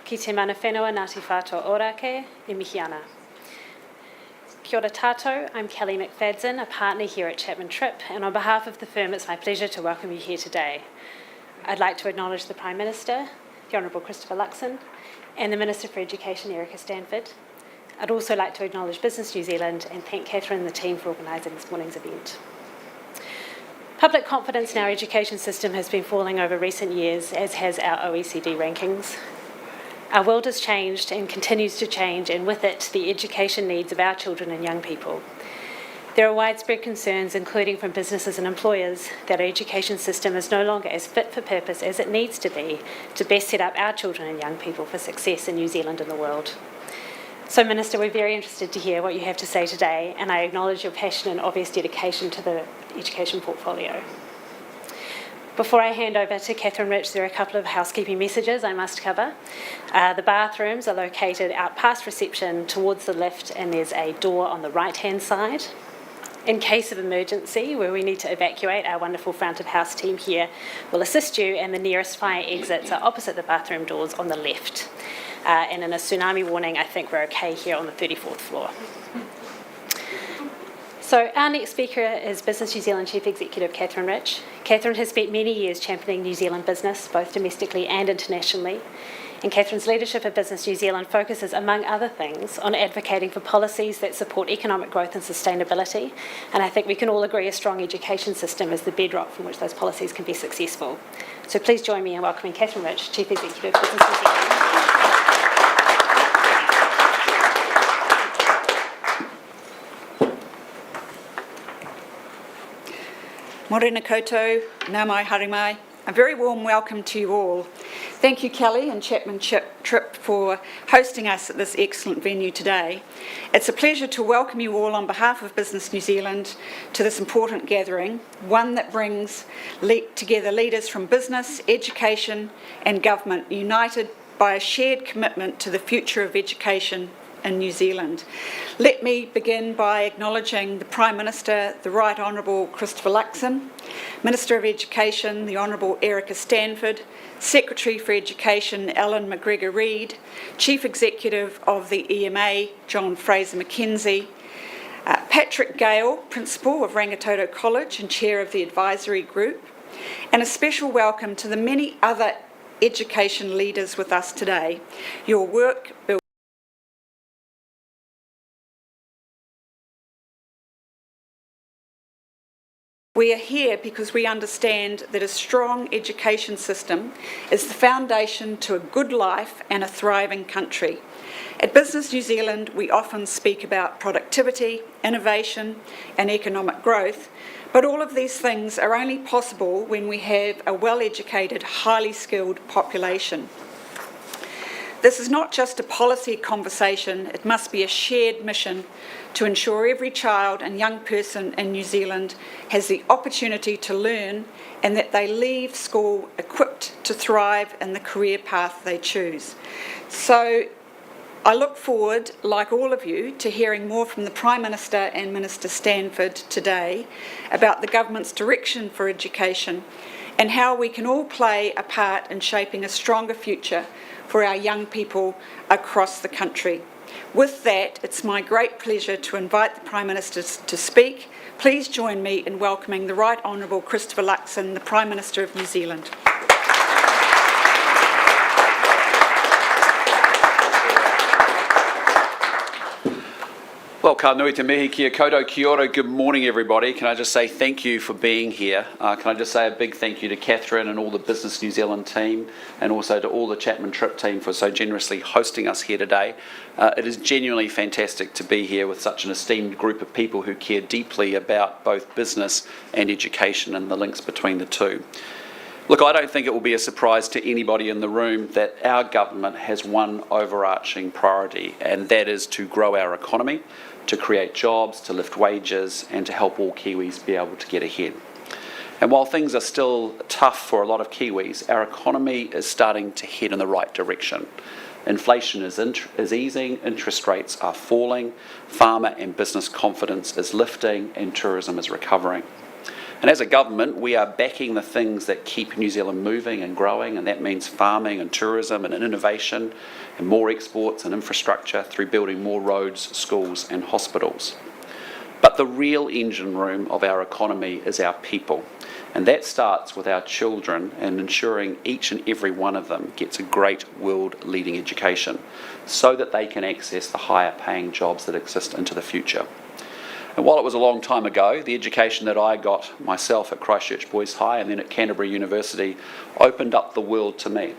ki te mana whenua Ngāti Whātua Ōrākei, e mihi ana. Kia ora tātou, I'm Kelly McFadden, a partner here at Chapman Tripp, and on behalf of the firm, it's my pleasure to welcome you here today. I'd like to acknowledge the Prime Minister, the Honourable Christopher Luxon, and the Minister for Education, Erica Stanford. I'd also like to acknowledge Business New Zealand and thank Catherine and the team for organising this morning's event. Public confidence in our education system has been falling over recent years, as has our OECD rankings. Our world has changed and continues to change, and with it, the education needs of our children and young people. There are widespread concerns, including from businesses and employers, that our education system is no longer as fit for purpose as it needs to be to best set up our children and young people for success in New Zealand and the world. So, Minister, we're very interested to hear what you have to say today, and I acknowledge your passion and obvious dedication to the education portfolio. Before I hand over to Catherine Rich, there are a couple of housekeeping messages I must cover. The bathrooms are located out past reception towards the lift, and there's a door on the right-hand side. In case of emergency, where we need to evacuate, our wonderful front of house team here will assist you, and the nearest fire exits are opposite the bathroom doors on the left. And in a tsunami warning, I think we're okay here on the 34th floor. So our next speaker is Business New Zealand Chief Executive Catherine Rich. Catherine has spent many years championing New Zealand business, both domestically and internationally. And Catherine's leadership of Business New Zealand focuses, among other things, on advocating for policies that support economic growth and sustainability. And I think we can all agree a strong education system is the bedrock from which those policies can be successful. So please join me in welcoming Catherine Rich, Chief Executive of Business New Zealand. Morena koutou, nā mai haere mai. A very warm welcome to you all. Thank you, Kelly and Chapman Tripp, for hosting us at this excellent venue today. It's a pleasure to welcome you all on behalf of Business New Zealand to this important gathering, one that brings together leaders from business, education and government, united by a shared commitment to the future of education in New Zealand. Let me begin by acknowledging the Prime Minister, the Right Honourable Christopher Luxon, Minister of Education, the Honourable Erica Stanford, Secretary for Education, Alan McGregor-Reid, Chief Executive of the EMA, John Fraser-McKenzie, Patrick Gale, Principal of Rangitoto College and Chair of the Advisory Group, and a special welcome to the many other education leaders with us today. Your work builds We are here because we understand that a strong education system is the foundation to a good life and a thriving country. At Business New Zealand, we often speak about productivity, innovation, and economic growth, but all of these things are only possible when we have a well-educated, highly skilled population. This is not just a policy conversation, it must be a shared mission to ensure every child and young person in New Zealand has the opportunity to learn and that they leave school equipped to thrive in the career path they choose. So I look forward, like all of you, to hearing more from the Prime Minister and Minister Stanford today about the government's direction for education and how we can all play a part in shaping a stronger future for our young people across the country. With that, it's my great pleasure to invite the Prime Minister to speak. Please join me in welcoming the Right Honourable Christopher Luxon, the Prime Minister of New Zealand. Well, ka nui te mihi kia koutou, kia ora, good morning everybody. Can I just say thank you for being here. Can I just say a big thank you to Catherine and all the Business New Zealand team and also to all the Chapman Tripp team for so generously hosting us here today. It is genuinely fantastic to be here with such an esteemed group of people who care deeply about both business and education and the links between the two. Look, I don't think it will be a surprise to anybody in the room that our government has one overarching priority, and that is to grow our economy, to create jobs, to lift wages, and to help all Kiwis be able to get ahead. And while things are still tough for a lot of Kiwis, our economy is starting to head in the right direction. Inflation is easing, interest rates are falling, farmer and business confidence is lifting, and tourism is recovering. And as a government, we are backing the things that keep New Zealand moving and growing, and that means farming and tourism and innovation and more exports and infrastructure through building more roads, schools and hospitals. But the real engine room of our economy is our people, and that starts with our children and ensuring each and every one of them gets a great world-leading education so that they can access the higher paying jobs that exist into the future. And while it was a long time ago, the education that I got myself at Christchurch Boys High and then at Canterbury University opened up the world to me.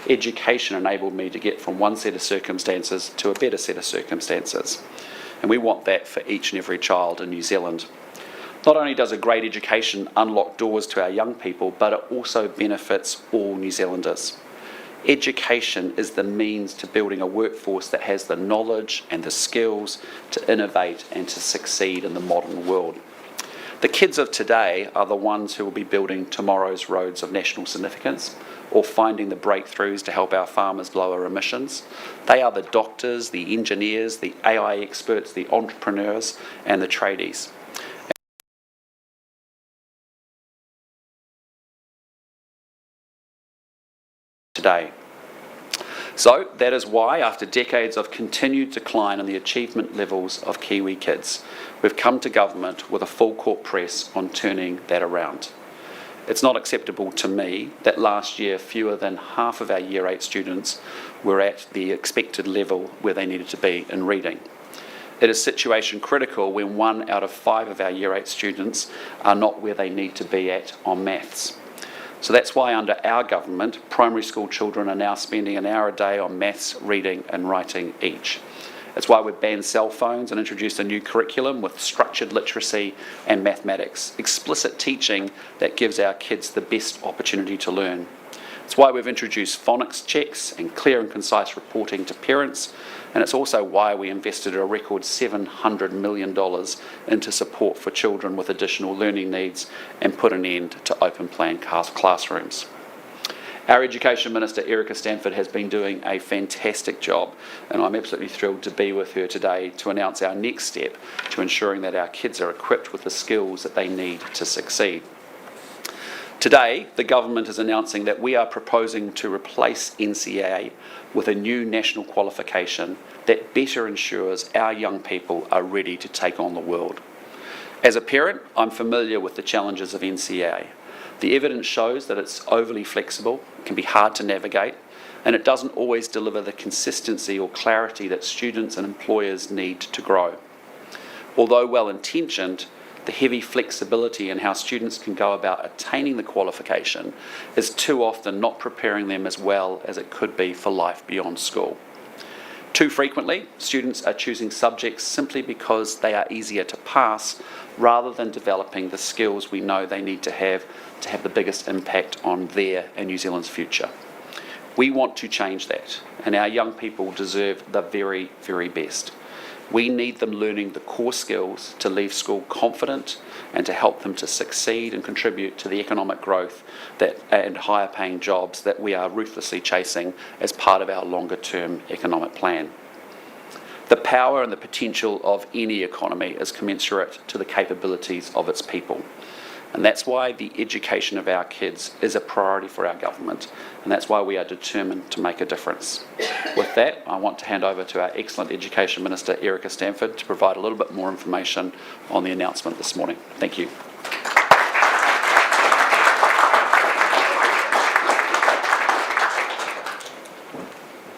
Education enabled me to get from one set of circumstances to a better set of circumstances. And we want that for each and every child in New Zealand. Not only does a great education unlock doors to our young people, but it also benefits all New Zealanders. Education is the means to building a workforce that has the knowledge and the skills to innovate and to succeed in the modern world. The kids of today are the ones who will be building tomorrow's roads of national significance or finding the breakthroughs to help our farmers lower emissions. They are the doctors, the engineers, the AI experts, the entrepreneurs and the tradies. Today. So that is why, after decades of continued decline in the achievement levels of Kiwi kids, we've come to government with a full court press on turning that around. It's not acceptable to me that last year fewer than half of our Year 8 students were at the expected level where they needed to be in reading. It is situation critical when 1 out of 5 of our Year 8 students are not where they need to be at on maths. So that's why under our government, primary school children are now spending an hour a day on maths, reading and writing each. That's why we've banned cell phones and introduced a new curriculum with structured literacy and mathematics, explicit teaching that gives our kids the best opportunity to learn. It's why we've introduced phonics checks and clear and concise reporting to parents, and it's also why we invested a record $700 million into support for children with additional learning needs and put an end to open plan classrooms. Our Education Minister, Erica Stanford, has been doing a fantastic job, and I'm absolutely thrilled to be with her today to announce our next step to ensuring that our kids are equipped with the skills that they need to succeed. Today, the government is announcing that we are proposing to replace NCEA with a new national qualification that better ensures our young people are ready to take on the world. As a parent, I'm familiar with the challenges of NCEA. The evidence shows that it's overly flexible, can be hard to navigate, and it doesn't always deliver the consistency or clarity that students and employers need to grow. Although well-intentioned, the heavy flexibility in how students can go about attaining the qualification is too often not preparing them as well as it could be for life beyond school. Too frequently, students are choosing subjects simply because they are easier to pass rather than developing the skills we know they need to have the biggest impact on their and New Zealand's future. We want to change that, and our young people deserve the very, very best. We need them learning the core skills to leave school confident and to help them to succeed and contribute to the economic growth and higher paying jobs that we are ruthlessly chasing as part of our longer term economic plan. The power and the potential of any economy is commensurate to the capabilities of its people. And that's why the education of our kids is a priority for our government, and that's why we are determined to make a difference. With that, I want to hand over to our excellent Education Minister, Erica Stanford, to provide a little bit more information on the announcement this morning. Thank you.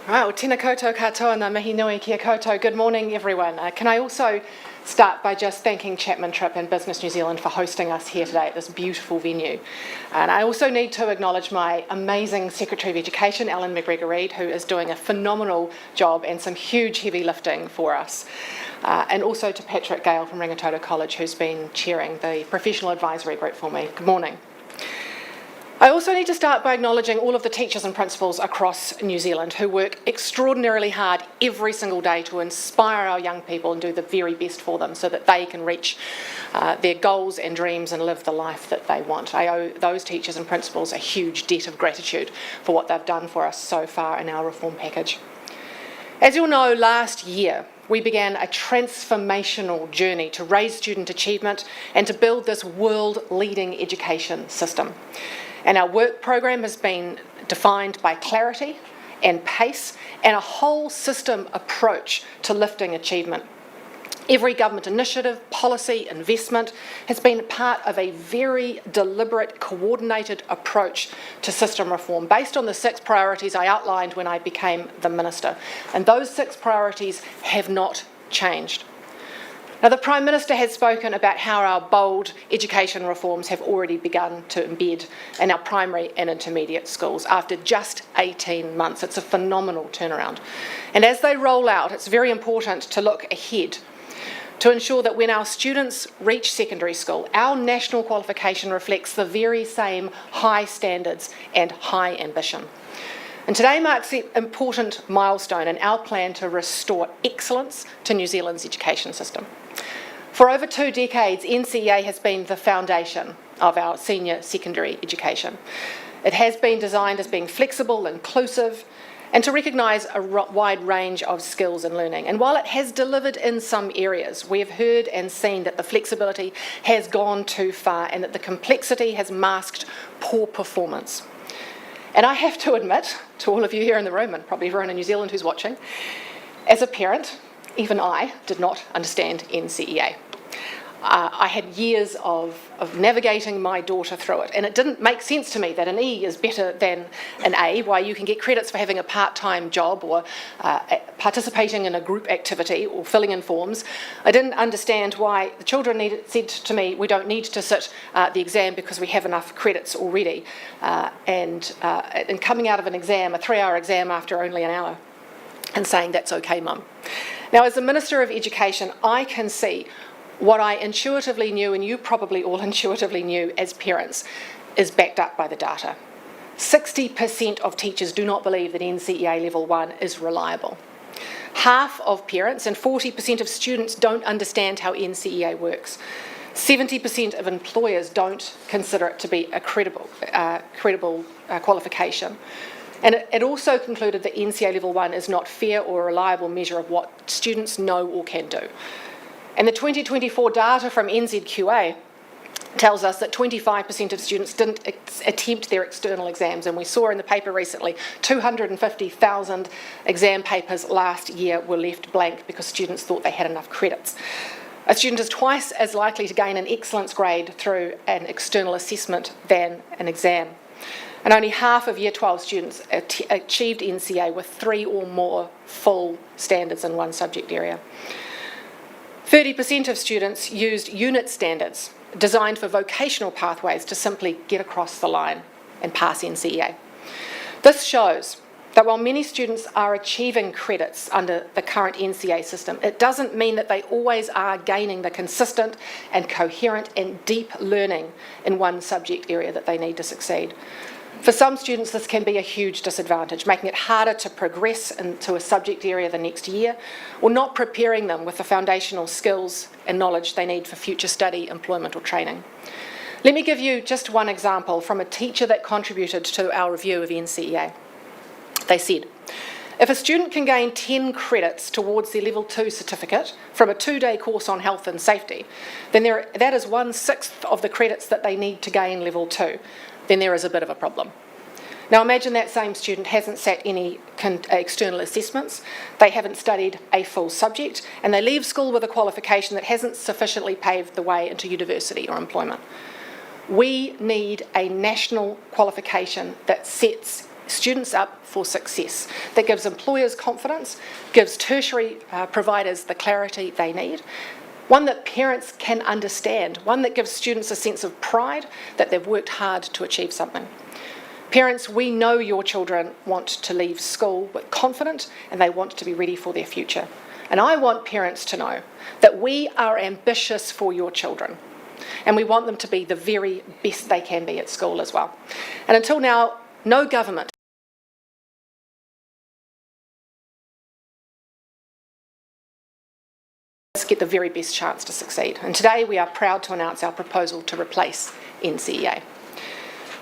Right, well, tēnā koutou katoa nā mihi nui kia koutou. Good morning, everyone. Can I also start by just thanking Chapman Tripp and Business New Zealand for hosting us here today at this beautiful venue. And I also need to acknowledge my amazing Secretary of Education, Alan McGregor-Reid, who is doing a phenomenal job and some huge heavy lifting for us. And also to Patrick Gale from Rangitoto College, who's been chairing the professional advisory group for me. Good morning. I also need to start by acknowledging all of the teachers and principals across New Zealand who work extraordinarily hard every single day to inspire our young people and do the very best for them so that they can reach their goals and dreams and live the life that they want. I owe those teachers and principals a huge debt of gratitude for what they've done for us so far in our reform package. As you'll know, last year we began a transformational journey to raise student achievement and to build this world-leading education system. And our work program has been defined by clarity and pace and a whole system approach to lifting achievement. Every government initiative, policy, investment has been part of a very deliberate, coordinated approach to system reform based on the 6 priorities I outlined when I became the Minister. And those 6 priorities have not changed. Now, the Prime Minister has spoken about how our bold education reforms have already begun to embed in our primary and intermediate schools after just 18 months. It's a phenomenal turnaround. And as they roll out, it's very important to look ahead to ensure that when our students reach secondary school, our national qualification reflects the very same high standards and high ambition. And today marks an important milestone in our plan to restore excellence to New Zealand's education system. For over 2 decades, NCEA has been the foundation of our senior secondary education. It has been designed as being flexible, inclusive, and to recognise a wide range of skills and learning. And while it has delivered in some areas, we have heard and seen that the flexibility has gone too far and that the complexity has masked poor performance. And I have to admit to all of you here in the room, and probably everyone in New Zealand who's watching, as a parent, even I did not understand NCEA. I had years of navigating my daughter through it, and it didn't make sense to me that an E is better than an A, why you can get credits for having a part-time job or participating in a group activity or filling in forms. I didn't understand why the children said to me, we don't need to sit the exam because we have enough credits already, and coming out of an exam, a 3-hour exam after only an hour, and saying, that's okay, Mum. Now, as the Minister of Education, I can see what I intuitively knew, and you probably all intuitively knew as parents, is backed up by the data. 60% of teachers do not believe that NCEA Level 1 is reliable. Half of parents and 40% of students don't understand how NCEA works. 70% of employers don't consider it to be a credible qualification. And it also concluded that NCEA Level 1 is not fair or a reliable measure of what students know or can do. And the 2024 data from NZQA tells us that 25% of students didn't attempt their external exams, and we saw in the paper recently 250,000 exam papers last year were left blank because students thought they had enough credits. A student is twice as likely to gain an excellence grade through an external assessment than an exam. And only half of Year 12 students achieved NCEA with 3 or more full standards in one subject area. 30% of students used unit standards designed for vocational pathways to simply get across the line and pass NCEA. This shows that while many students are achieving credits under the current NCEA system, it doesn't mean that they always are gaining the consistent and coherent and deep learning in one subject area that they need to succeed. For some students, this can be a huge disadvantage, making it harder to progress into a subject area the next year, or not preparing them with the foundational skills and knowledge they need for future study, employment or training. Let me give you just one example from a teacher that contributed to our review of NCEA. They said, if a student can gain 10 credits towards their Level 2 certificate from a 2-day course on health and safety, then that is 1/6 of the credits that they need to gain Level 2. Then there is a bit of a problem. Now imagine that same student hasn't sat any external assessments, they haven't studied a full subject, and they leave school with a qualification that hasn't sufficiently paved the way into university or employment. We need a national qualification that sets students up for success, that gives employers confidence, gives tertiary providers the clarity they need, one that parents can understand, one that gives students a sense of pride that they've worked hard to achieve something. Parents, we know your children want to leave school with confidence and they want to be ready for their future. And I want parents to know that we are ambitious for your children and we want them to be the very best they can be at school as well. And until now, no government get the very best chance to succeed. And today we are proud to announce our proposal to replace NCEA.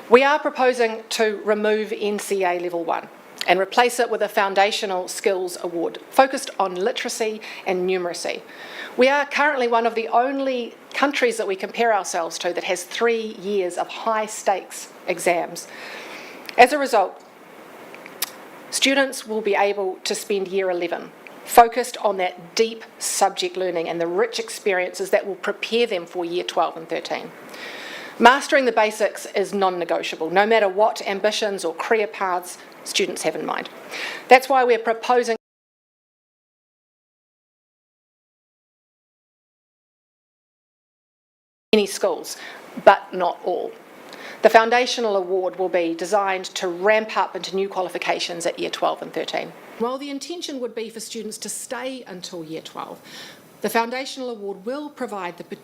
We are proposing to remove NCEA Level 1 and replace it with a foundational skills award focused on literacy and numeracy. We are currently one of the only countries that we compare ourselves to that has 3 years of high stakes exams. As a result, students will be able to spend year 11 focused on that deep subject learning and the rich experiences that will prepare them for year 12 and 13. Mastering the basics is non-negotiable, no matter what ambitions or career paths students have in mind. That's why we're proposing many schools, but not all. The foundational award will be designed to ramp up into new qualifications at year 12 and 13. While the intention would be for students to stay until year 12, the foundational award will provide the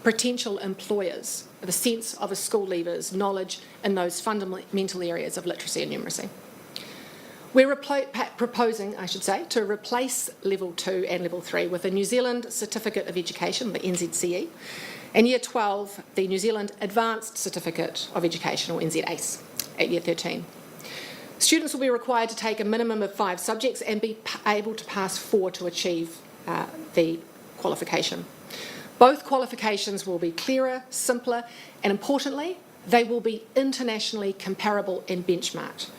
potential employers the sense of a school leaver's knowledge in those fundamental areas of literacy and numeracy. We're proposing, to replace Level 2 and Level 3 with a New Zealand Certificate of Education, the NZCE, and Year 12, the New Zealand Advanced Certificate of Education, or NZACE, at Year 13. Students will be required to take a minimum of 5 subjects and be able to pass 4 to achieve the qualification. Both qualifications will be clearer, simpler, and importantly, they will be internationally comparable and benchmarked.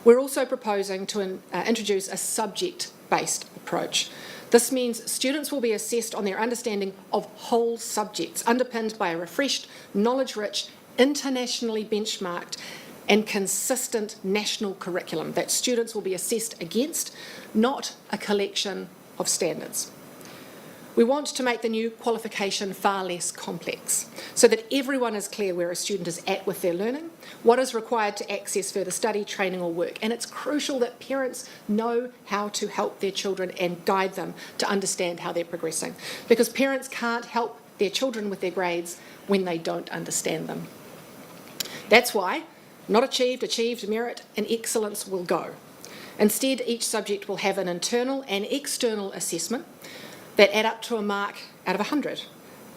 We're also proposing to introduce a subject-based approach. This means students will be assessed on their understanding of whole subjects, underpinned by a refreshed, knowledge-rich, internationally benchmarked and consistent national curriculum that students will be assessed against, not a collection of standards. We want to make the new qualification far less complex so that everyone is clear where a student is at with their learning, what is required to access further study, training or work, and it's crucial that parents know how to help their children and guide them to understand how they're progressing, because parents can't help their children with their grades when they don't understand them. That's why not achieved, achieved, merit and excellence will go. Instead, each subject will have an internal and external assessment that add up to a mark out of 100.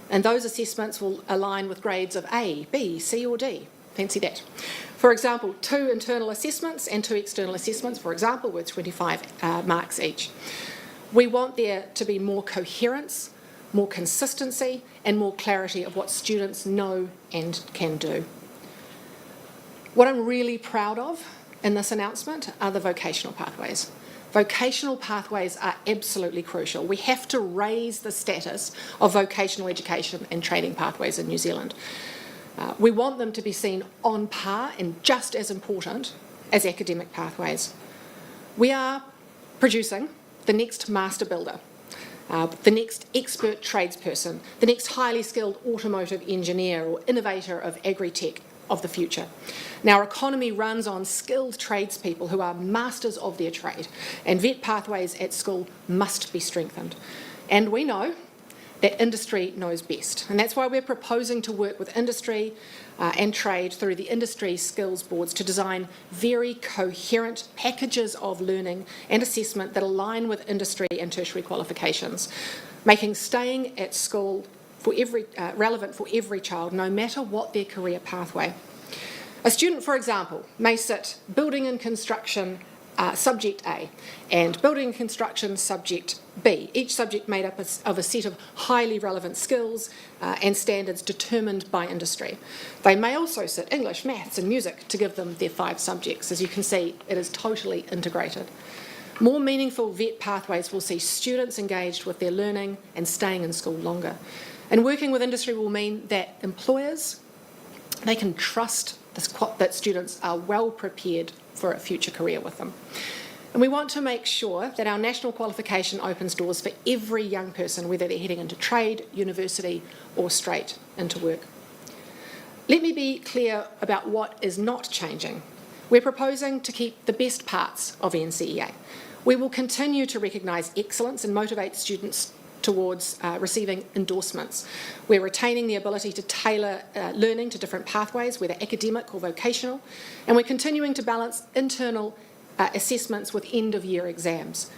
And those assessments will align with grades of A, B, C or D. Fancy that. For example, 2 internal assessments and 2 external assessments, for example, with 25 marks each. We want there to be more coherence, more consistency and more clarity of what students know and can do. What I'm really proud of in this announcement are the vocational pathways. Vocational pathways are absolutely crucial. We have to raise the status of vocational education and training pathways in New Zealand. We want them to be seen on par and just as important as academic pathways. We are producing the next master builder, the next expert tradesperson, the next highly skilled automotive engineer or innovator of agri-tech of the future. Now, our economy runs on skilled tradespeople who are masters of their trade, and VET pathways at school must be strengthened. And we know that industry knows best, and that's why we're proposing to work with industry and trade through the industry skills boards to design very coherent packages of learning and assessment that align with industry and tertiary qualifications, making staying at school relevant for every child, no matter what their career pathway. A student, for example, may sit building and construction subject A and building and construction subject B, each subject made up of a set of highly relevant skills and standards determined by industry. They may also sit English, maths and music to give them their 5 subjects. As you can see, it is totally integrated. More meaningful VET pathways will see students engaged with their learning and staying in school longer. And working with industry will mean that employers, they can trust that students are well prepared for a future career with them. And we want to make sure that our national qualification opens doors for every young person, whether they're heading into trade, university or straight into work. Let me be clear about what is not changing. We're proposing to keep the best parts of NCEA. We will continue to recognise excellence and motivate students towards receiving endorsements. We're retaining the ability to tailor learning to different pathways, whether academic or vocational, and we're continuing to balance internal assessments with end-of-year exams.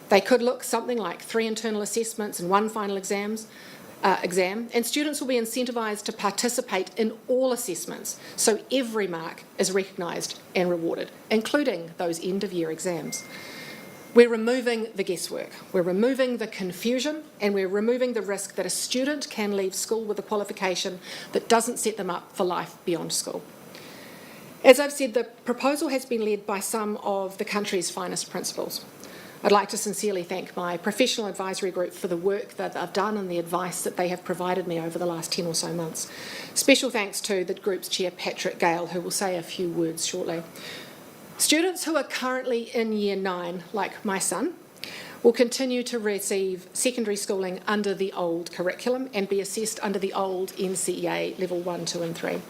They could look something like 3 internal assessments and 1 final exam, exam, and students will be incentivised to participate in all assessments, so every mark is recognised and rewarded, including those end-of-year exams. We're removing the guesswork, we're removing the confusion, and we're removing the risk that a student can leave school with a qualification that doesn't set them up for life beyond school. As I've said, the proposal has been led by some of the country's finest principals. I'd like to sincerely thank my professional advisory group for the work that they've done and the advice that they have provided me over the last 10 or so months. Special thanks to the group's chair, Patrick Gale, who will say a few words shortly. Students who are currently in Year 9, like my son, will continue to receive secondary schooling under the old curriculum and be assessed under the old NCEA Level 1, 2 and 3.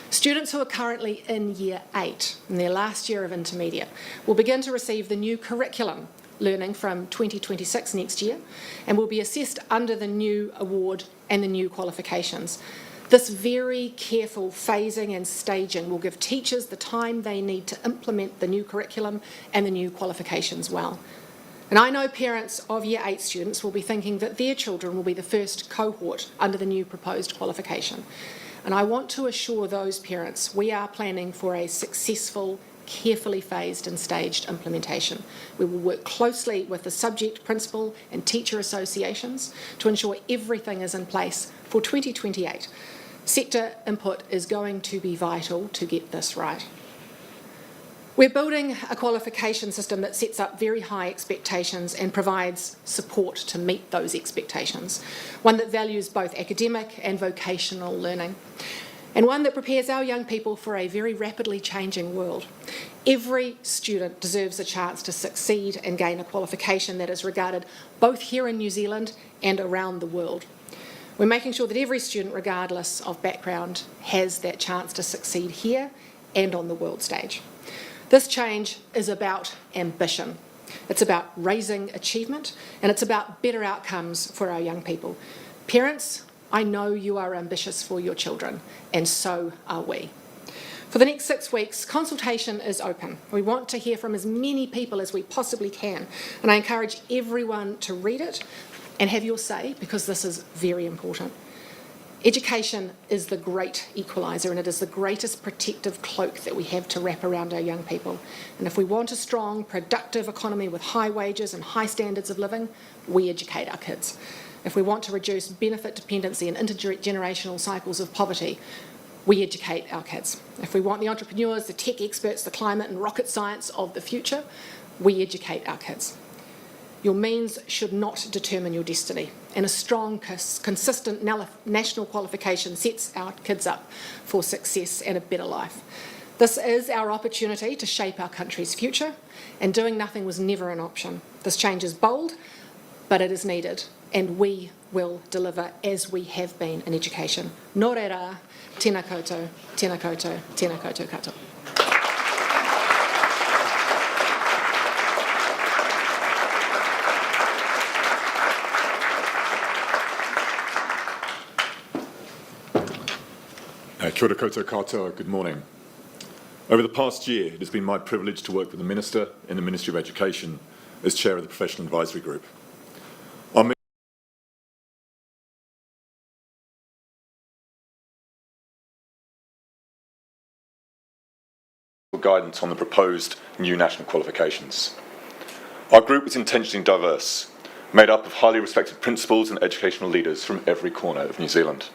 Students who are currently in Year 8, in their last year of intermediate, will begin to receive the new curriculum learning from 2026 next year and will be assessed under the new award and the new qualifications. This very careful phasing and staging will give teachers the time they need to implement the new curriculum and the new qualifications well. And I know parents of Year 8 students will be thinking that their children will be the first cohort under the new proposed qualification. And I want to assure those parents we are planning for a successful, carefully phased and staged implementation. We will work closely with the subject principal and teacher associations to ensure everything is in place for 2028. Sector input is going to be vital to get this right. We're building a qualification system that sets up very high expectations and provides support to meet those expectations, one that values both academic and vocational learning, and one that prepares our young people for a very rapidly changing world. Every student deserves a chance to succeed and gain a qualification that is regarded both here in New Zealand and around the world. We're making sure that every student, regardless of background, has that chance to succeed here and on the world stage. This change is about ambition. It's about raising achievement, and it's about better outcomes for our young people. Parents, I know you are ambitious for your children, and so are we. For the next 6 weeks, consultation is open. We want to hear from as many people as we possibly can, and I encourage everyone to read it and have your say, because this is very important. Education is the great equaliser, and it is the greatest protective cloak that we have to wrap around our young people. And if we want a strong, productive economy with high wages and high standards of living, we educate our kids. If we want to reduce benefit dependency and intergenerational cycles of poverty, we educate our kids. If we want the entrepreneurs, the tech experts, the climate and rocket science of the future, we educate our kids. Your means should not determine your destiny, and a strong, consistent national qualification sets our kids up for success and a better life. This is our opportunity to shape our country's future, and doing nothing was never an option. This change is bold, but it is needed, and we will deliver as we have been in education. Nō reira, tēnā koutou, tēnā koutou, tēnā koutou katoa. Kia ora koutou katoa, good morning. Over the past year, it has been my privilege to work with the Minister in the Ministry of Education as Chair of the Professional Advisory Group. Our guidance on the proposed new national qualifications. Our group was intentionally diverse, made up of highly respected principals and educational leaders from every corner of New Zealand.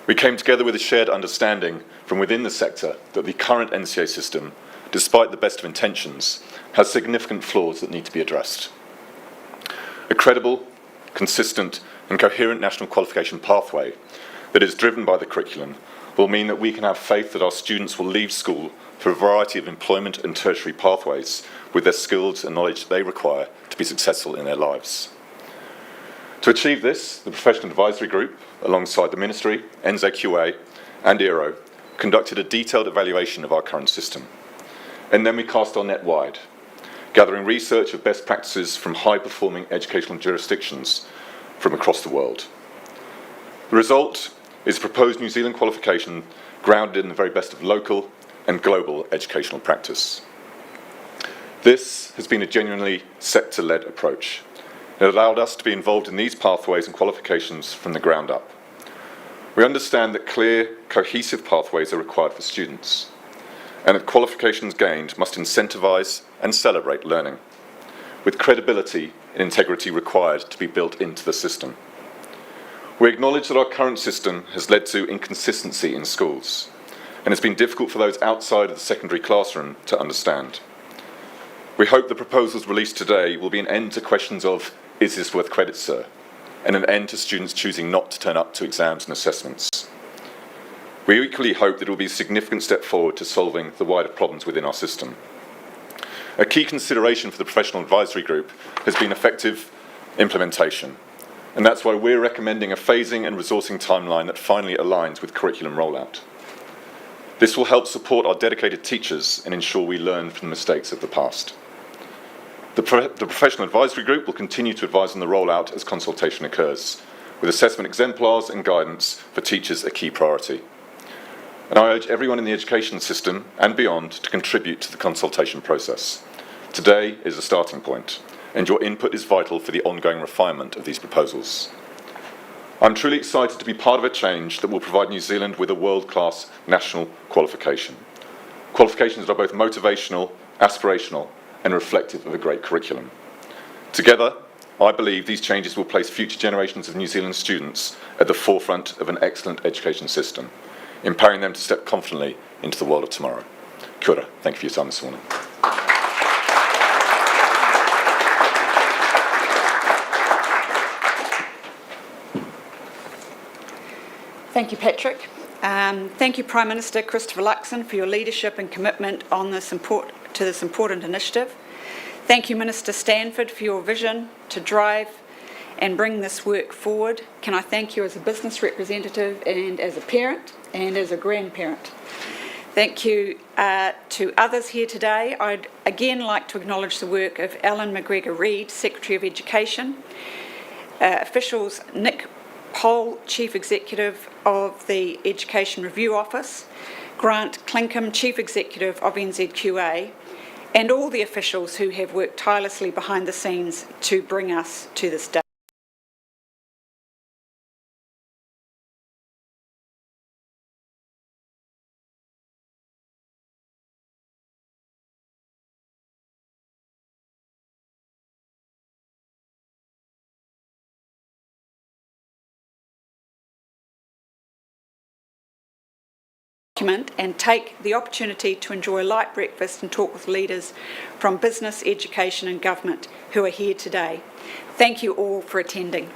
We came together with a shared understanding from within the sector that the current NCA system, despite the best of intentions, has significant flaws that need to be addressed. A credible, consistent and coherent national qualification pathway that is driven by the curriculum will mean that we can have faith that our students will leave school for a variety of employment and tertiary pathways with their skills and knowledge they require to be successful in their lives. To achieve this, the Professional Advisory Group, alongside the Ministry, NZQA and ERO, conducted a detailed evaluation of our current system. And then we cast our net wide, gathering research of best practices from high-performing educational jurisdictions from across the world. The result is a proposed New Zealand qualification grounded in the very best of local and global educational practice. This has been a genuinely sector-led approach, It allowed us to be involved in these pathways and qualifications from the ground up. We understand that clear, cohesive pathways are required for students, and that qualifications gained must incentivise and celebrate learning, with credibility and integrity required to be built into the system. We acknowledge that our current system has led to inconsistency in schools, and it's been difficult for those outside of the secondary classroom to understand. We hope the proposals released today will be an end to questions of, is this worth credit, sir? And an end to students choosing not to turn up to exams and assessments. We equally hope that it will be a significant step forward to solving the wider problems within our system. A key consideration for the Professional Advisory Group has been effective implementation, and that's why we're recommending a phasing and resourcing timeline that finally aligns with curriculum rollout. This will help support our dedicated teachers and ensure we learn from the mistakes of the past. The Professional Advisory Group will continue to advise on the rollout as consultation occurs, with assessment exemplars and guidance for teachers a key priority. And I urge everyone in the education system and beyond to contribute to the consultation process. Today is a starting point, and your input is vital for the ongoing refinement of these proposals. I'm truly excited to be part of a change that will provide New Zealand with a world-class national qualification. Qualifications that are both motivational, aspirational, and reflective of a great curriculum. Together, I believe these changes will place future generations of New Zealand students at the forefront of an excellent education system, empowering them to step confidently into the world of tomorrow. Kia ora. Thank you for your time this morning. Thank you, Patrick. Thank you, Prime Minister Christopher Luxon, for your leadership and commitment on this important initiative. Thank you, Minister Stanford, for your vision to drive and bring this work forward. Can I thank you as a business representative and as a parent and as a grandparent. Thank you to others here today. I'd again like to acknowledge the work of Alan McGregor-Reid, Secretary of Education, officials Nick Pohl, Chief Executive of the Education Review Office, Grant Clinkham, Chief Executive of NZQA, and all the officials who have worked tirelessly behind the scenes to bring us to this day. And take the opportunity to enjoy a light breakfast and talk with leaders from business, education and government who are here today. Thank you all for attending.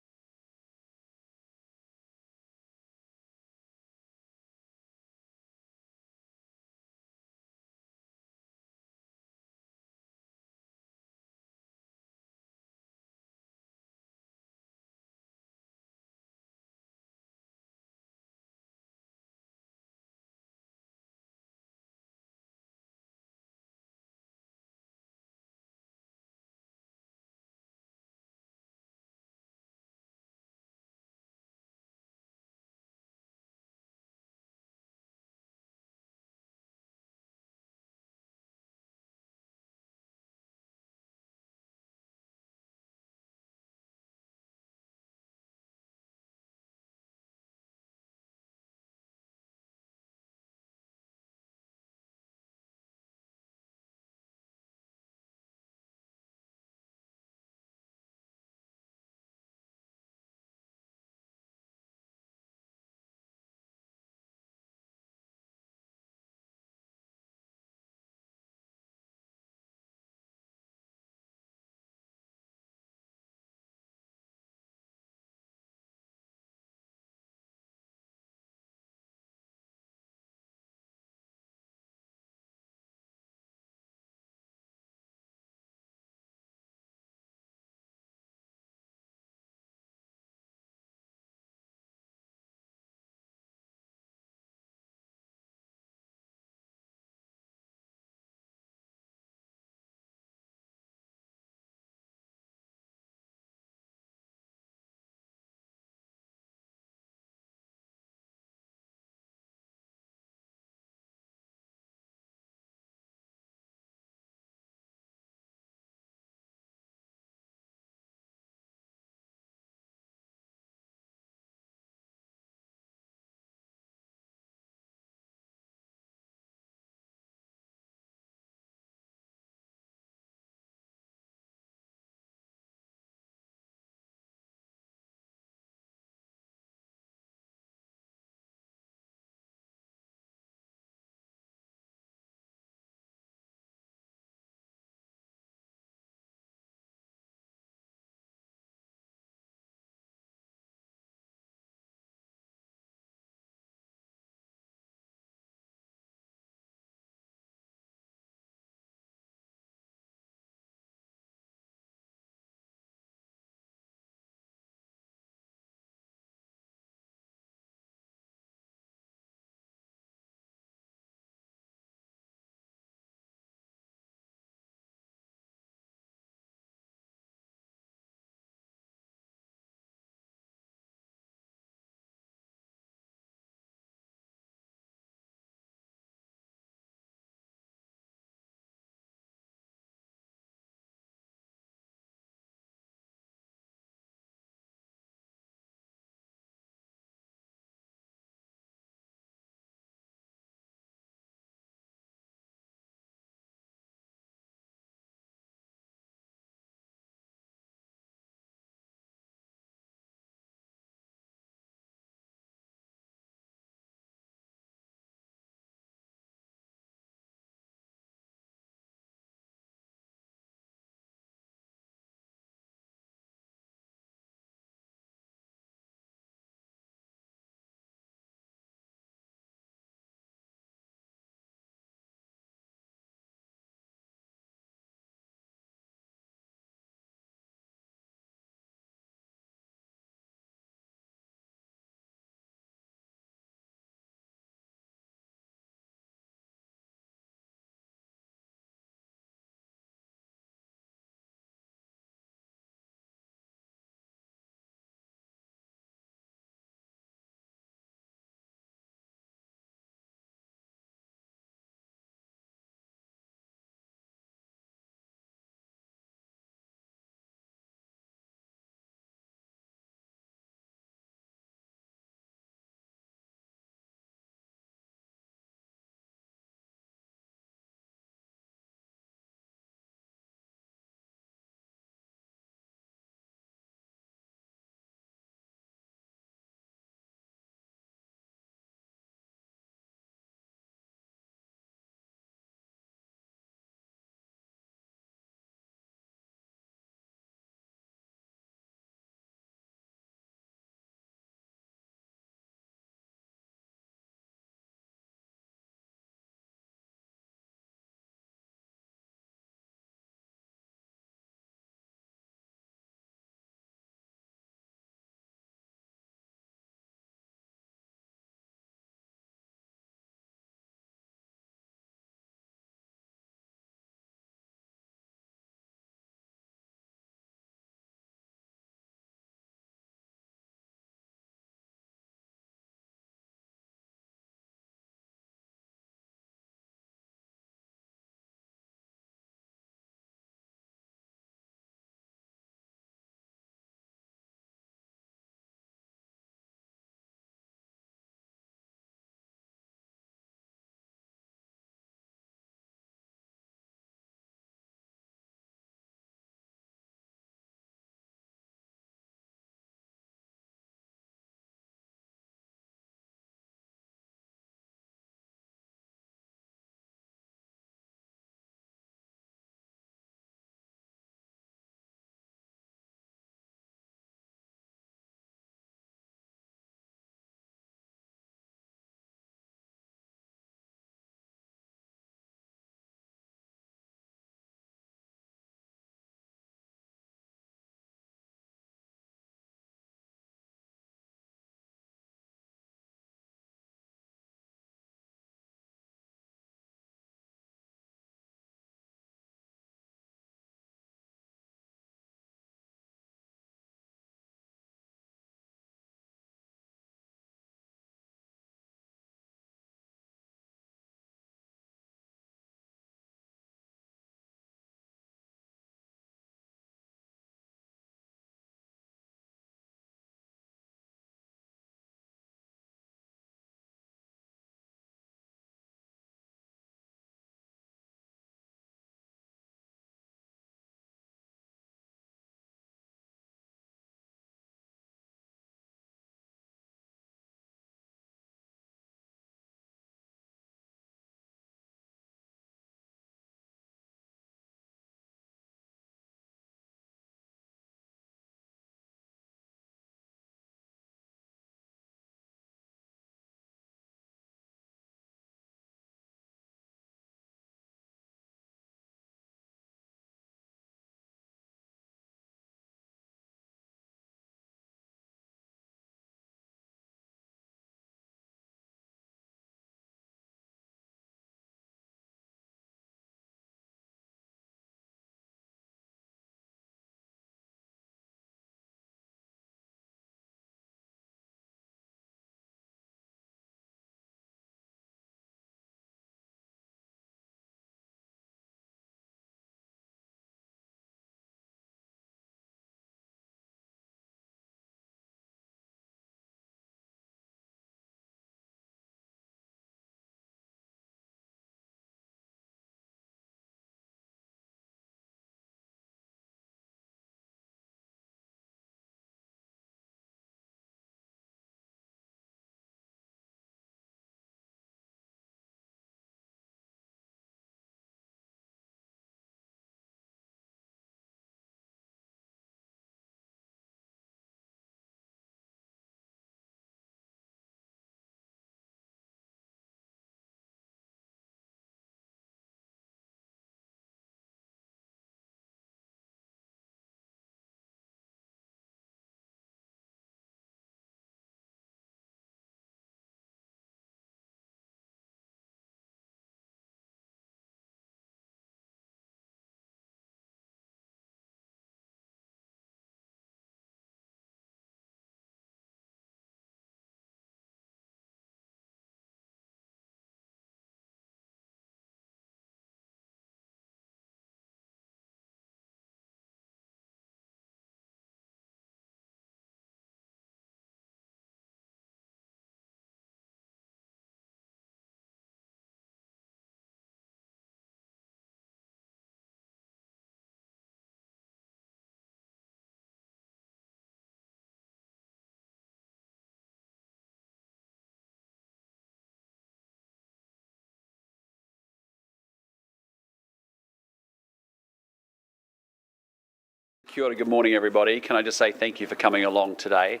Kia ora, good morning everybody. Can I just say thank you for coming along today.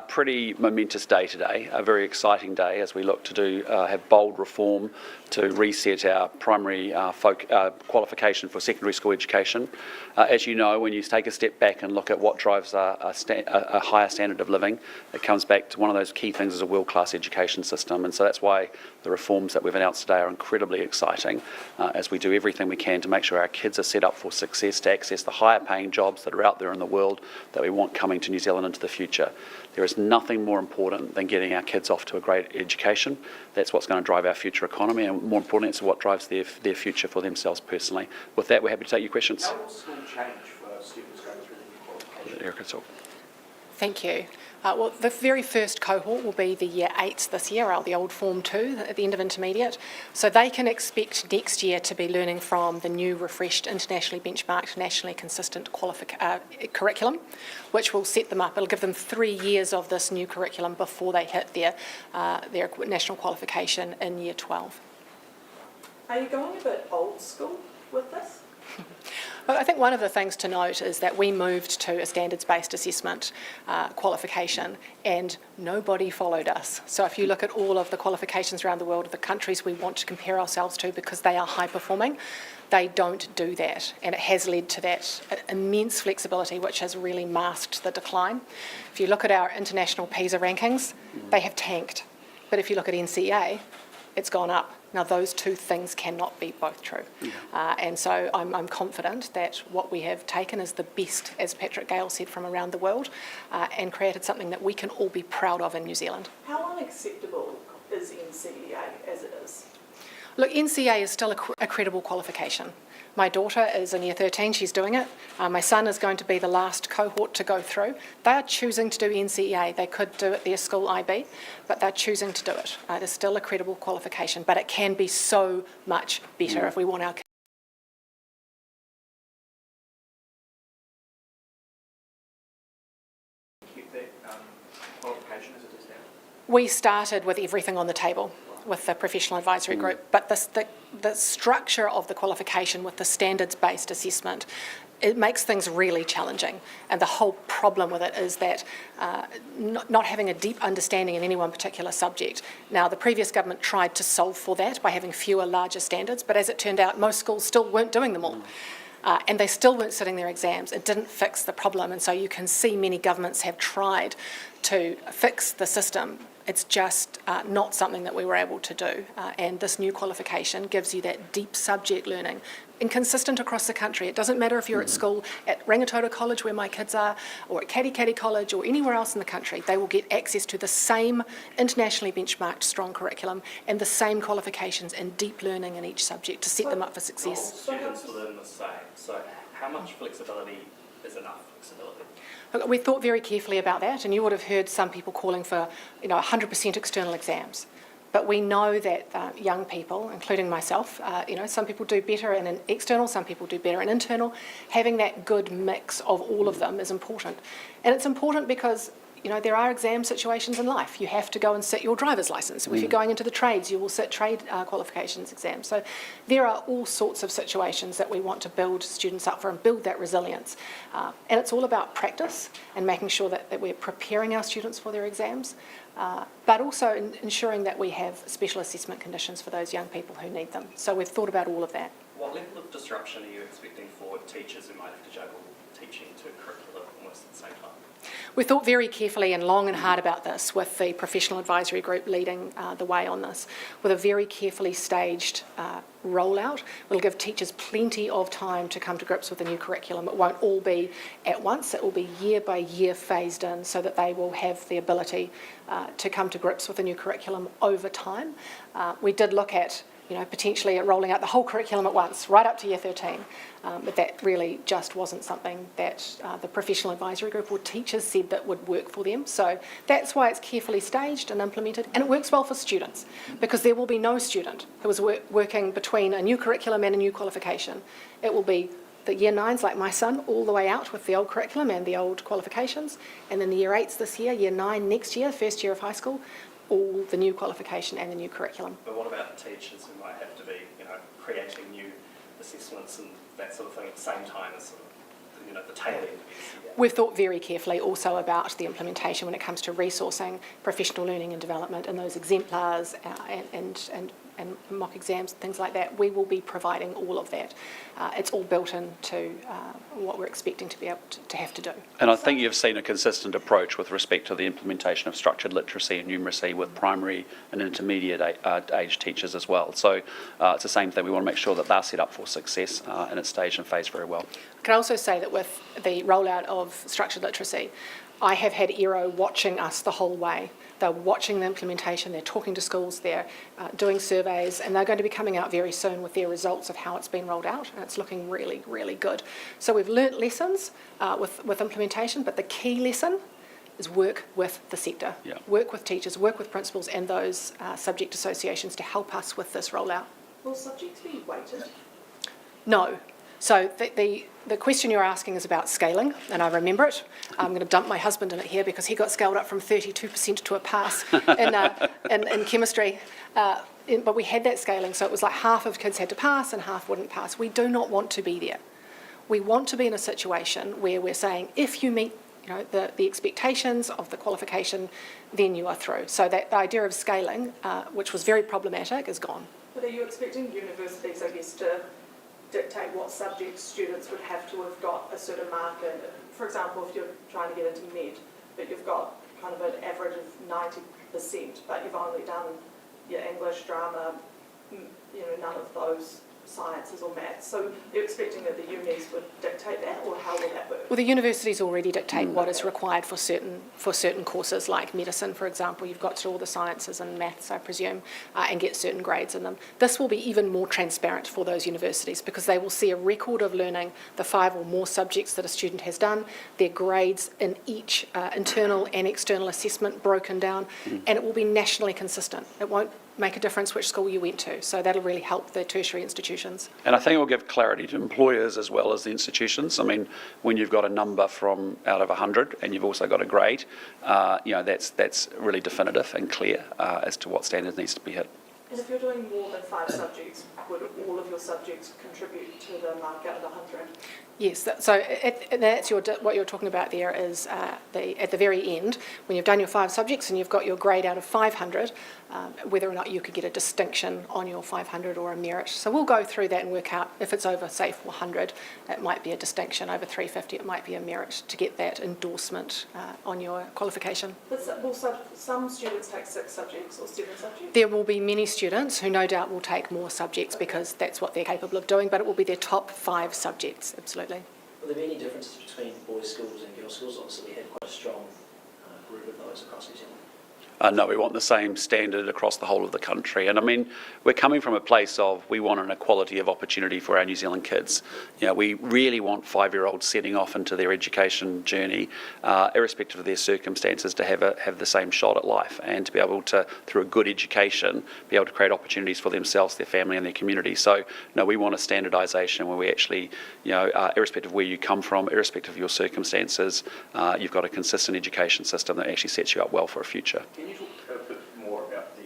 Pretty momentous day today, a very exciting day as we look to have bold reform to reset our primary qualification for secondary school education. As you know, when you take a step back and look at what drives a higher standard of living, it comes back to one of those key things as a world-class education system, and so that's why the reforms that we've announced today are incredibly exciting as we do everything we can to make sure our kids are set up for success, to access the higher paying jobs that are out there in the world that we want coming to New Zealand into the future. There is nothing more important than getting our kids off to a great education. That's what's going to drive our future economy, and more importantly, it's what drives their future for themselves personally. With that, we're happy to take your questions. How will school change for students going through the new qualification? Erica, talk. Thank you. Well, the very first cohort will be the year 8s this year, or the old Form 2 at the end of intermediate. So they can expect next year to be learning from the new, refreshed, internationally benchmarked, nationally consistent curriculum, which will set them up. It'll give them 3 years of this new curriculum before they hit their national qualification in year 12. Are you going a bit old school with this? Well, I think one of the things to note is that we moved to a standards-based assessment qualification and nobody followed us. So if you look at all of the qualifications around the world of the countries we want to compare ourselves to because they are high-performing, they don't do that, and it has led to that immense flexibility which has really masked the decline. If you look at our international PISA rankings, they have tanked. But if you look at NCEA, it's gone up. Now, those two things cannot be both true. And so I'm confident that what we have taken is the best, as Patrick Gale said, from around the world and created something that we can all be proud of in New Zealand. How unacceptable is NCEA as it is? Look, NCEA is still a credible qualification. My daughter is in year 13, she's doing it. My son is going to be the last cohort to go through. They are choosing to do NCEA. They could do it their school IB, but they're choosing to do it. It is still a credible qualification, but it can be so much better if we want our kids. Keep that qualification as it is now? We started with everything on the table with the professional advisory group, but the structure of the qualification with the standards-based assessment, it makes things really challenging. And the whole problem with it is that not having a deep understanding in any one particular subject. Now, the previous government tried to solve for that by having fewer, larger standards, but as it turned out, most schools still weren't doing them all. And they still weren't sitting their exams. It didn't fix the problem. And so you can see many governments have tried to fix the system. It's just not something that we were able to do. And this new qualification gives you that deep subject learning and consistent across the country. It doesn't matter if you're at school at Rangitoto College, where my kids are, or at Katikati College, or anywhere else in the country. They will get access to the same internationally benchmarked strong curriculum and the same qualifications and deep learning in each subject to set them up for success. Students learn the same, so how much flexibility is enough flexibility? Look, we thought very carefully about that, and you would have heard some people calling for 100% external exams. But we know that young people, including myself, some people do better in an external, some people do better in internal. Having that good mix of all of them is important. And it's important because there are exam situations in life. You have to go and sit your driver's licence. If you're going into the trades, you will sit trade qualifications exams. So there are all sorts of situations that we want to build students up for and build that resilience. And it's all about practice and making sure that we're preparing our students for their exams, but also ensuring that we have special assessment conditions for those young people who need them. So we've thought about all of that. What level of disruption are you expecting for teachers who might have to juggle teaching to curricula almost at the same time? We thought very carefully and long and hard about this with the professional advisory group leading the way on this, with a very carefully staged rollout. We'll give teachers plenty of time to come to grips with the new curriculum. It won't all be at once. It will be year by year phased in so that they will have the ability to come to grips with the new curriculum over time. We did look at potentially rolling out the whole curriculum at once, right up to year 13. But that really just wasn't something that the professional advisory group or teachers said that would work for them. So that's why it's carefully staged and implemented. And it works well for students, because there will be no student who is working between a new curriculum and a new qualification. It will be the year 9s, like my son, all the way out with the old curriculum and the old qualifications. And then the year 8s this year, year 9 next year, first year of high school, all the new qualification and the new curriculum. But what about teachers who might have to be, creating new assessments and that sort of thing at the same time as sort of the tail end of NCEA? We've thought very carefully also about the implementation when it comes to resourcing professional learning and development and those exemplars and mock exams, things like that. We will be providing all of that. It's all built into what we're expecting to be able to have to do. And I think you've seen a consistent approach with respect to the implementation of structured literacy and numeracy with primary and intermediate age teachers as well. So it's the same thing. We want to make sure that they're set up for success and it's staged and phased very well. Can I also say that with the rollout of structured literacy, I have had ERO watching us the whole way. They're watching the implementation, they're talking to schools, they're doing surveys, and they're going to be coming out very soon with their results of how it's been rolled out, and it's looking really, really good. So we've learnt lessons with implementation, but the key lesson is work with the sector, work with teachers, work with principals and those subject associations to help us with this rollout. Will subjects be weighted? No. So the question you're asking is about scaling, and I remember it. I'm going to dump my husband in it here because he got scaled up from 32% to a pass in chemistry. But we had that scaling, so it was like half of kids had to pass and half wouldn't pass. We do not want to be there. We want to be in a situation where we're saying, if you meet the expectations of the qualification, then you are through. So that the idea of scaling, which was very problematic, is gone. But are you expecting universities, I guess, to dictate what subjects students would have to have got a certain mark in? For example, if you're trying to get into med, but you've got kind of an average of 90%, but you've only done your English, drama, none of those sciences or maths. So you're expecting that the unis would dictate that, or how will that work? Well, the universities already dictate what is required for certain courses, like medicine, for example. You've got to do all the sciences and maths, I presume, and get certain grades in them. This will be even more transparent for those universities because they will see a record of learning the 5 or more subjects that a student has done, their grades in each internal and external assessment broken down, and it will be nationally consistent. It won't make a difference which school you went to. So that'll really help the tertiary institutions. And I think it will give clarity to employers as well as the institutions. I mean, when you've got a number from out of 100 and you've also got a grade, that's really definitive and clear as to what standard needs to be hit. And if you're doing more than 5 subjects, would all of your subjects contribute to the mark out of 100? Yes, so that's what you're talking about there is at the very end, when you've done your 5 subjects and you've got your grade out of 500, whether or not you could get a distinction on your 500 or a merit. So we'll go through that and work out if it's over, say, 400, it might be a distinction. Over 350, it might be a merit to get that endorsement on your qualification. But will some students take 6 subjects or 7 subjects? There will be many students who no doubt will take more subjects because that's what they're capable of doing, but it will be their top 5 subjects, absolutely. Will there be any differences between boys' schools and girls' schools? Obviously, we had quite a strong group of those across New Zealand. No, we want the same standard across the whole of the country. And I mean, we're coming from a place of we want an equality of opportunity for our New Zealand kids. We really want 5-year-olds setting off into their education journey, irrespective of their circumstances, to have the same shot at life and to be able to, through a good education, be able to create opportunities for themselves, their family and their community. So, no, we want a standardisation where we actually, irrespective of where you come from, irrespective of your circumstances, you've got a consistent education system that actually sets you up well for a future. Can you talk a bit more about the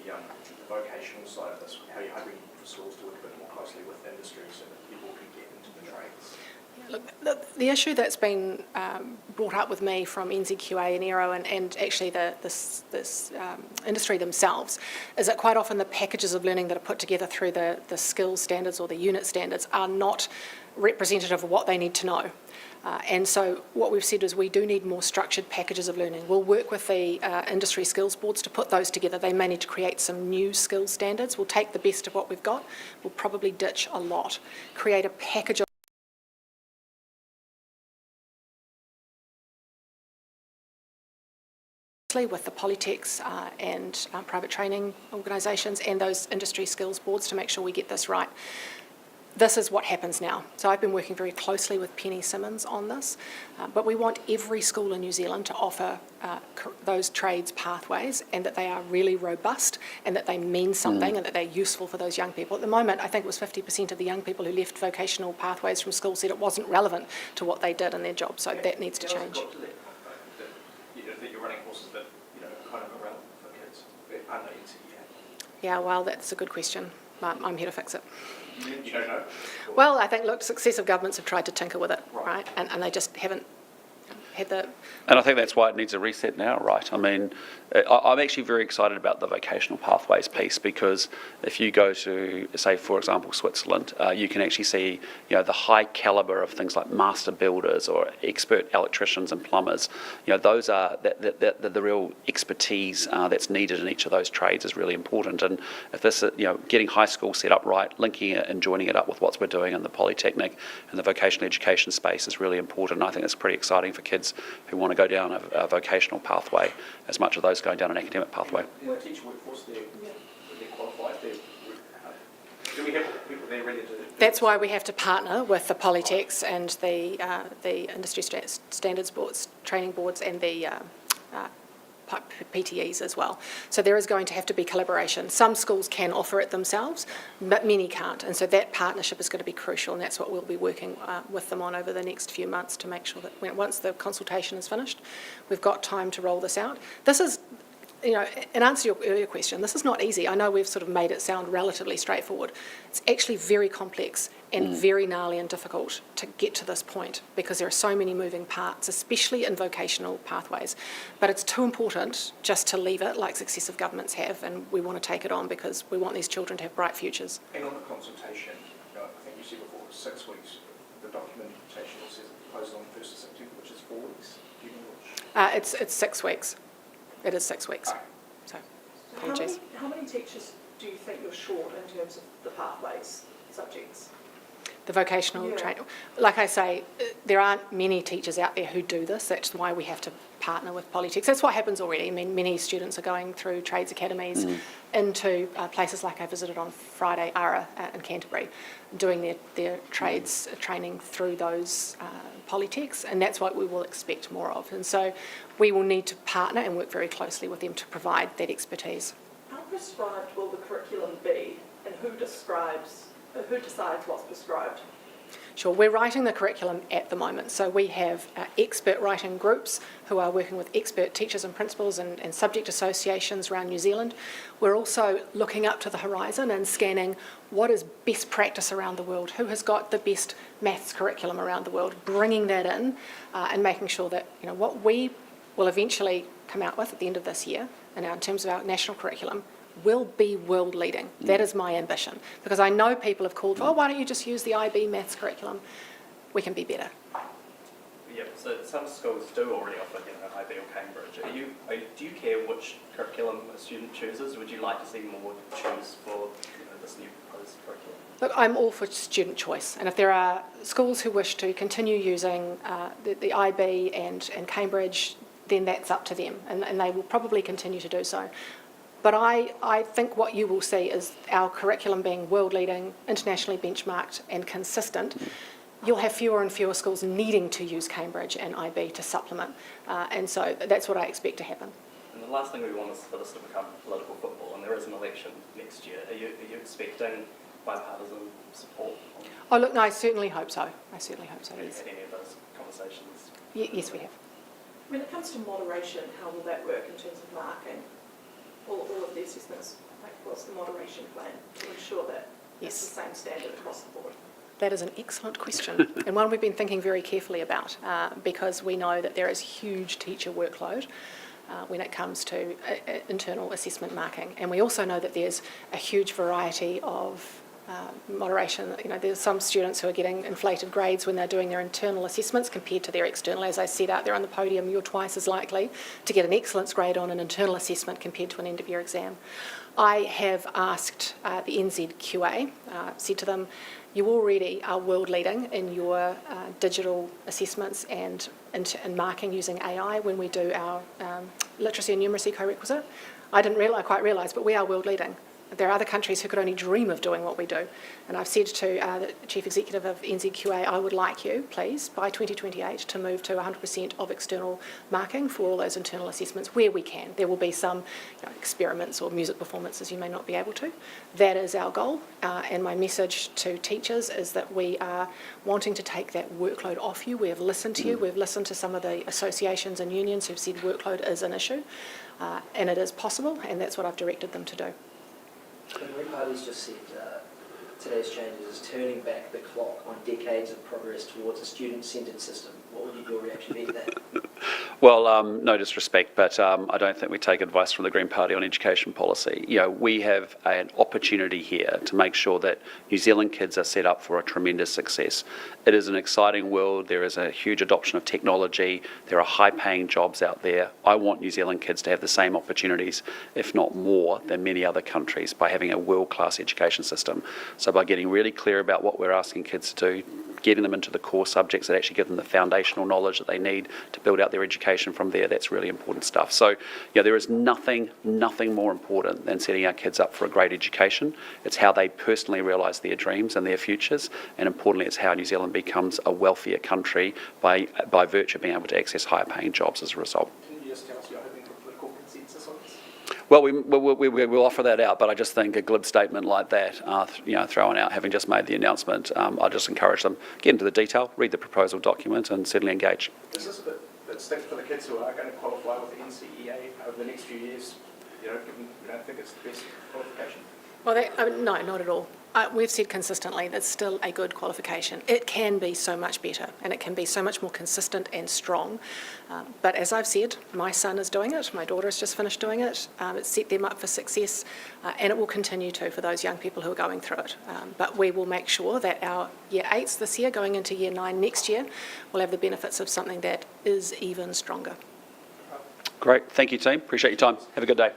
vocational side of this, how you're hoping for schools to work a bit more closely with industry so that people can get into the trades? Look, the issue that's been brought up with me from NZQA and ERO and actually this industry themselves is that quite often the packages of learning that are put together through the skills standards or the unit standards are not representative of what they need to know. And so what we've said is we do need more structured packages of learning. We'll work with the industry skills boards to put those together. They may need to create some new skills standards. We'll take the best of what we've got. We'll probably ditch a lot. Create a package of with the polytechs and private training organisations and those industry skills boards to make sure we get this right. This is what happens now. So I've been working very closely with Penny Simmons on this, but we want every school in New Zealand to offer those trades pathways and that they are really robust and that they mean something and that they're useful for those young people. At the moment, I think it was 50% of the young people who left vocational pathways from school said it wasn't relevant to what they did in their job, so that needs to change. That you're running courses that kind of irrelevant for kids under NCEA. Yeah, well, that's a good question. I'm here to fix it. You don't know? Well, I think, look, successive governments have tried to tinker with it, right? And they just haven't had the... And I think that's why it needs a reset now, right? I mean, I'm actually very excited about the vocational pathways piece, because if you go to, say, for example, Switzerland, you can actually see, the high calibre of things like master builders or expert electricians and plumbers. Those are the real expertise that's needed in each of those trades is really important. And if this, getting high school set up right, linking it and joining it up with what we're doing in the polytechnic and the vocational education space is really important. And I think it's pretty exciting for kids who want to go down a vocational pathway as much of those going down an academic pathway. The teacher workforce there, they're qualified. Do we have people there ready to... That's why we have to partner with the Polytechs and the industry standards boards, training boards, and the PTEs as well. So there is going to have to be collaboration. Some schools can offer it themselves, but many can't. And so that partnership is going to be crucial, and that's what we'll be working with them on over the next few months to make sure that once the consultation is finished, we've got time to roll this out. This is, in answer to your earlier question, this is not easy. I know we've sort of made it sound relatively straightforward. It's actually very complex and very gnarly and difficult to get to this point, because there are so many moving parts, especially in vocational pathways. But it's too important just to leave it like successive governments have, and we want to take it on because we want these children to have bright futures. And on the consultation, I think you said before it was 6 weeks. The documentation says it closes on 1st of September, which is 4 weeks. Do you know which? It's 6 weeks. It is 6 weeks. So, apologies. How many teachers do you think you're short in terms of the pathways subjects? The vocational training. Like I say, there aren't many teachers out there who do this. That's why we have to partner with Polytechs. That's what happens already. I mean, many students are going through trades academies into places like I visited on Friday, Ara in Canterbury, doing their trades training through those Polytechs, and that's what we will expect more of. And so we will need to partner and work very closely with them to provide that expertise. How prescribed will the curriculum be, and who decides what's prescribed? Sure, we're writing the curriculum at the moment, so we have expert writing groups who are working with expert teachers and principals and subject associations around New Zealand. We're also looking up to the horizon and scanning what is best practice around the world, who has got the best maths curriculum around the world, bringing that in and making sure that what we will eventually come out with at the end of this year, and in terms of our national curriculum, will be world leading. That is my ambition, because I know people have called, why don't you just use the IB maths curriculum? We can be better. Yeah, so some schools do already offer IB or Cambridge. Do you care which curriculum a student chooses? Would you like to see more choose for this new proposed curriculum? Look, I'm all for student choice, and if there are schools who wish to continue using the IB and Cambridge, then that's up to them, and they will probably continue to do so. But I think what you will see is our curriculum being world-leading, internationally benchmarked and consistent. You'll have fewer and fewer schools needing to use Cambridge and IB to supplement. And so that's what I expect to happen. And the last thing we want is for this to become political football, and there is an election next year. Are you expecting bipartisan support? Oh, look, no, I certainly hope so. Have you had any of those conversations? Yes, we have. When it comes to moderation, how will that work in terms of marking all of the assessments? Like, what's the moderation plan to ensure that it's the same standard across the board? That is an excellent question, and one we've been thinking very carefully about, because we know that there is huge teacher workload when it comes to internal assessment marking, and we also know that there's a huge variety of moderation. There's some students who are getting inflated grades when they're doing their internal assessments compared to their external. As I said out there on the podium, you're twice as likely to get an excellence grade on an internal assessment compared to an end-of-year exam. I have asked the NZQA, said to them, you already are world leading in your digital assessments and marking using AI when we do our literacy and numeracy co-requisite. I didn't quite realise, but we are world leading. There are other countries who could only dream of doing what we do. And I've said to the Chief Executive of NZQA, I would like you, please, by 2028, to move to 100% of external marking for all those internal assessments where we can. There will be some experiments or music performances you may not be able to. That is our goal. And my message to teachers is that we are wanting to take that workload off you. We have listened to you. We've listened to some of the associations and unions who've said workload is an issue. And it is possible, and that's what I've directed them to do. The Green Party's just said today's changes is turning back the clock on decades of progress towards a student-centred system. What would your reaction be to that? Well, no disrespect, but I don't think we take advice from the Green Party on education policy. You know, we have an opportunity here to make sure that New Zealand kids are set up for a tremendous success. It is an exciting world. There is a huge adoption of technology. There are high-paying jobs out there. I want New Zealand kids to have the same opportunities, if not more, than many other countries by having a world-class education system. So by getting really clear about what we're asking kids to do, getting them into the core subjects that actually give them the foundational knowledge that they need to build out their education from there, that's really important stuff. So, there is nothing more important than setting our kids up for a great education. It's how they personally realise their dreams and their futures, and importantly, it's how New Zealand becomes a wealthier country by virtue of being able to access higher paying jobs as a result. Can you just tell us you're hoping for political consensus on this? Well, we'll offer that out, but I just think a glib statement like that, thrown out, having just made the announcement, I just encourage them, get into the detail, read the proposal document and certainly engage. Is this a bit stick for the kids who are going to qualify with the NCEA over the next few years, given you don't think it's the best qualification? Well, no, not at all. We've said consistently that's still a good qualification. It can be so much better and it can be so much more consistent and strong. But as I've said, my son is doing it, my daughter has just finished doing it. It's set them up for success and it will continue to for those young people who are going through it. But we will make sure that our Year 8s this year, going into Year 9 next year, will have the benefits of something that is even stronger. Great. Thank you, team. Appreciate your time. Have a good day.